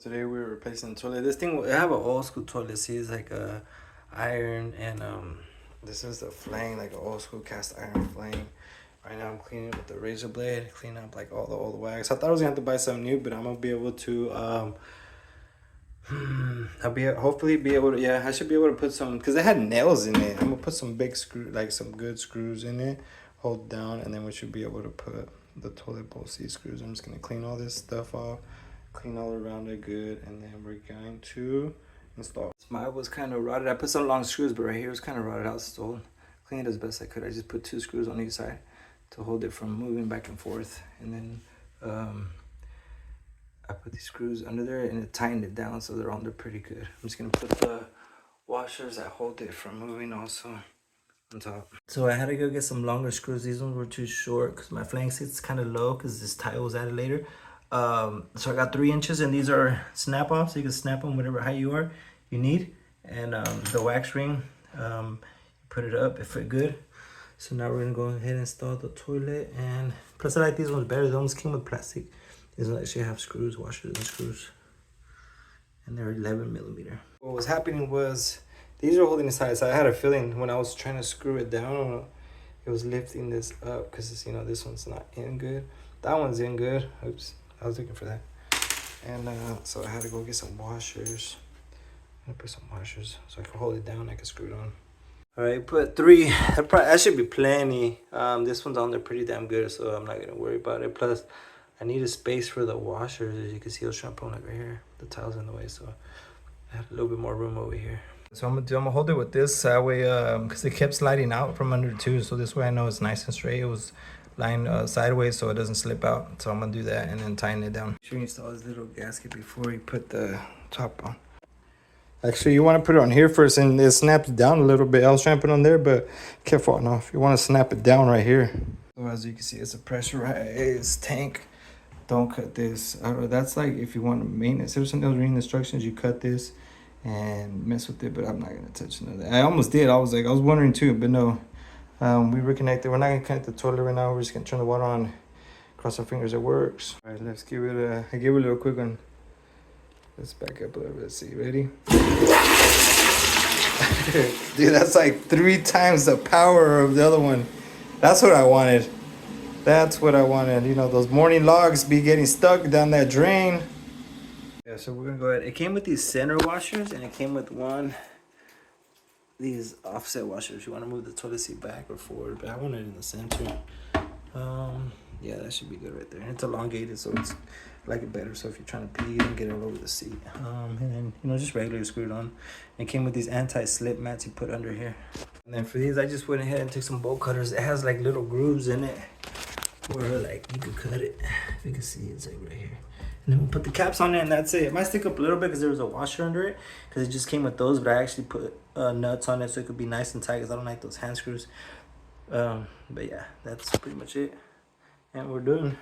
Today we were replacing the toilet. This thing, I have an old school toilet. See, it's like a iron, and this is the flame, like an old school cast iron flame. Right now I'm cleaning with the razor blade, cleaning up like all the old wax. I thought I was gonna have to buy something new, but I'm gonna be able to hopefully be able to, yeah, I should be able to put some, because it had nails in it. I'm gonna put some big screw, like some good screws in it, hold down, and then we should be able to put the toilet bowl C screws. I'm just gonna clean all this stuff off, clean all around it good, and then we're going to install. Mine was kind of rotted. I put some long screws, but right here was kind of rotted out still. Cleaned it as best I could. I just put 2 screws on each side to hold it from moving back and forth, and then I put these screws under there and it tightened it down so they're on there pretty good. I'm just gonna put the washers that hold it from moving also on top. So I had to go get some longer screws. These ones were too short because my flange sits kind of low because this tile was added later. So I got 3 inches, and these are snap off, so you can snap them whatever height you need. And the wax ring, you put it up, it fit good. So now we're gonna go ahead and install the toilet. And plus I like these ones better. They almost came with plastic. These ones actually have screws, washers and screws, and they're 11mm. What was happening was these are holding this high, so I had a feeling when I was trying to screw it down, it was lifting this up because, you know, this one's not in good. That one's in good. Oops, I was looking for that. And so I had to go get some washers. I'm gonna put some washers so I can hold it down. I can screw it on. All right, put 3. That should be plenty. This one's on there pretty damn good, so I'm not gonna worry about it. Plus, I need a space for the washers. As you can see, I was trying to put one right here. The tile's in the way, so I have a little bit more room over here. So I'm gonna hold it with this that way, because it kept sliding out from under too. So this way I know it's nice and straight. It was lying sideways, so it doesn't slip out. So I'm gonna do that and then tighten it down. Make sure you install this little gasket before you put the top on. Actually, you want to put it on here first, and it snaps down a little bit. I was trying to put it on there, but it kept falling off. You want to snap it down right here. So as you can see, it's a pressurized tank. Don't cut this. That's like if you want to maintenance. If something else reading instructions, you cut this and mess with it, but I'm not gonna touch none of that. I almost did. I was wondering too, but no. We reconnected. We're not gonna connect the toilet right now. We're just gonna turn the water on. Cross our fingers it works. All right, let's give it I give it a little quick one. Let's back up a little bit. Let's see. Ready? Dude, that's like 3 times the power of the other one. That's what I wanted. That's what I wanted. You know, those morning logs be getting stuck down that drain. Yeah, so we're gonna go ahead. It came with these center washers, and it came with these offset washers. You want to move the toilet seat back or forward, but I want it in the center. Yeah, that should be good right there. It's elongated, so it's I like it better. So if you're trying to pee, you don't get it all over the seat. And then, you know, just regularly screwed on. It came with these anti-slip mats you put under here. And then for these, I just went ahead and took some bolt cutters. It has like little grooves in it where like you could cut it. If you can see, it's like right here. And then we'll put the caps on it, and that's it. It might stick up a little bit because there was a washer under it, because it just came with those, but I actually put nuts on it so it could be nice and tight because I don't like those hand screws. But yeah, that's pretty much it. And we're done.